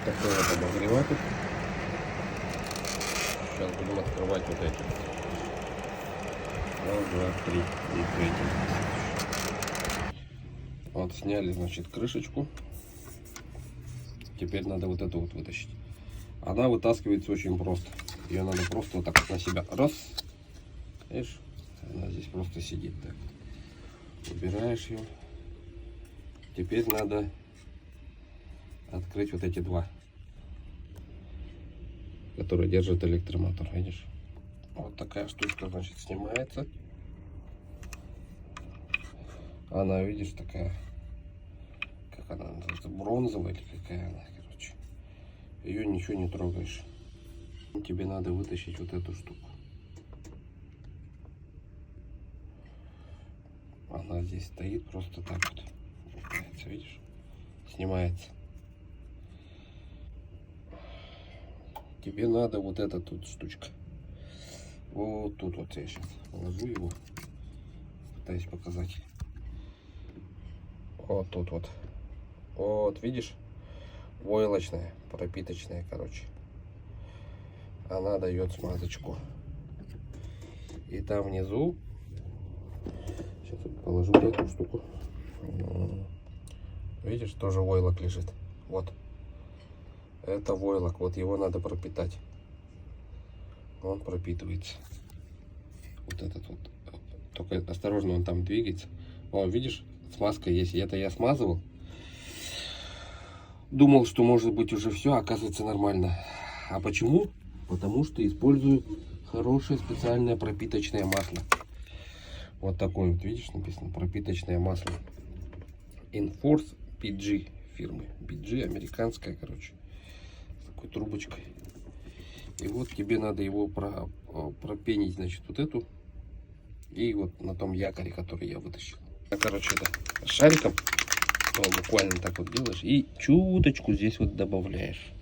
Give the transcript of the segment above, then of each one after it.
Такой вот обогреватель. Сейчас будем открывать вот эти. Раз, два, три. И третий. Вот сняли, значит, крышечку. Теперь надо вот эту вот вытащить. Она вытаскивается очень просто. Ее надо просто вот так вот на себя. Раз. Видишь? Она здесь просто сидит. Так. Убираешь ее. Теперь надо открыть вот эти два, которые держат электромотор. Видишь? Вот такая штучка, значит, снимается. Она, видишь, такая, как она называется, бронзовая или какая она, короче. Ее ничего не трогаешь. Тебе надо вытащить вот эту штуку. Она здесь стоит просто так вот. Видишь? Снимается. Тебе надо вот эта тут штучка. Вот тут вот я сейчас положу его. Пытаюсь показать. Вот тут вот. Вот, видишь? Войлочная, пропиточная, короче. Она дает смазочку. И там внизу. Сейчас положу эту штуку. Видишь, тоже войлок лежит. Вот. Это войлок. Вот его надо пропитать. Он пропитывается. Вот этот вот. Только осторожно, он там двигается. О, видишь, смазка есть. Это я смазывал. Думал, что может быть уже все, оказывается нормально. А почему? Потому что использую хорошее специальное пропиточное масло. Вот такое вот, видишь, написано пропиточное масло. Enforce PG фирмы. PG американская, короче. С такой трубочкой. И вот тебе надо его пропенить, значит, вот эту. И вот на том якоре, который я вытащил. Короче, это шариком. Буквально так вот делаешь. И чуточку здесь вот добавляешь.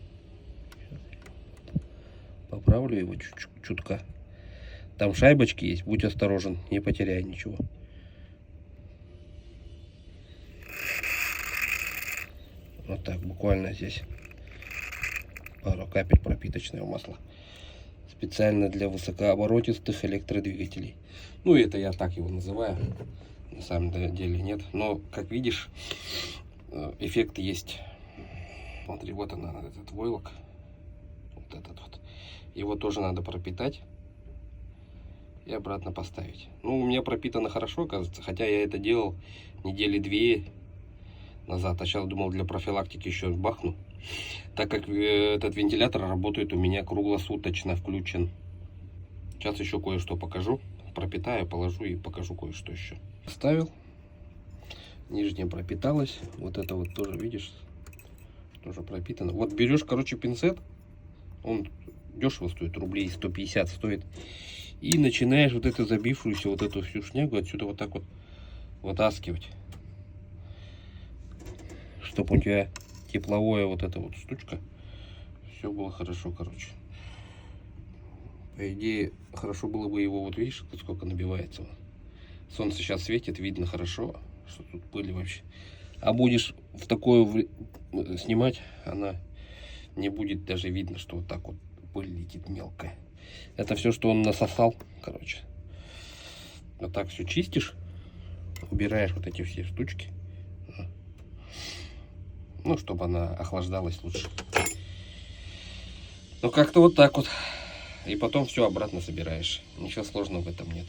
Поправлю его чутка. Там шайбочки есть. Будь осторожен. Не потеряй ничего. Вот так, буквально здесь пару капель пропиточного масла. Специально для высокооборотистых электродвигателей. Ну, это я так его называю. На самом деле нет. Но, как видишь, эффект есть. Смотри, вот она, этот войлок. Вот этот вот. Его тоже надо пропитать. И обратно поставить. Ну, у меня пропитано хорошо, кажется. Хотя я это делал недели 2 назад. А сейчас думал, для профилактики еще бахну. Так как этот вентилятор работает у меня круглосуточно включен. Сейчас еще кое-что покажу. Пропитаю, положу и покажу кое-что еще. Ставил. Нижняя пропиталась. Вот это вот тоже, видишь, тоже пропитано. Вот берешь, короче, пинцет. Он дешево стоит, рублей 150 стоит. И начинаешь вот эту забившуюся, вот эту всю шнягу отсюда вот так вот вытаскивать. Чтобы у тебя тепловое вот эта вот штучка. Все было хорошо, короче. По идее, хорошо было бы его, вот видишь, сколько набивается. Солнце сейчас светит, видно хорошо, что тут пыли вообще. А будешь в такое снимать, она не будет даже видно, что вот так вот пыль летит мелкая. Это все, что он насосал, короче. Вот так все чистишь, убираешь вот эти все штучки. Ну, чтобы она охлаждалась лучше. Ну, как-то вот так вот. И потом все обратно собираешь. Ничего сложного в этом нет.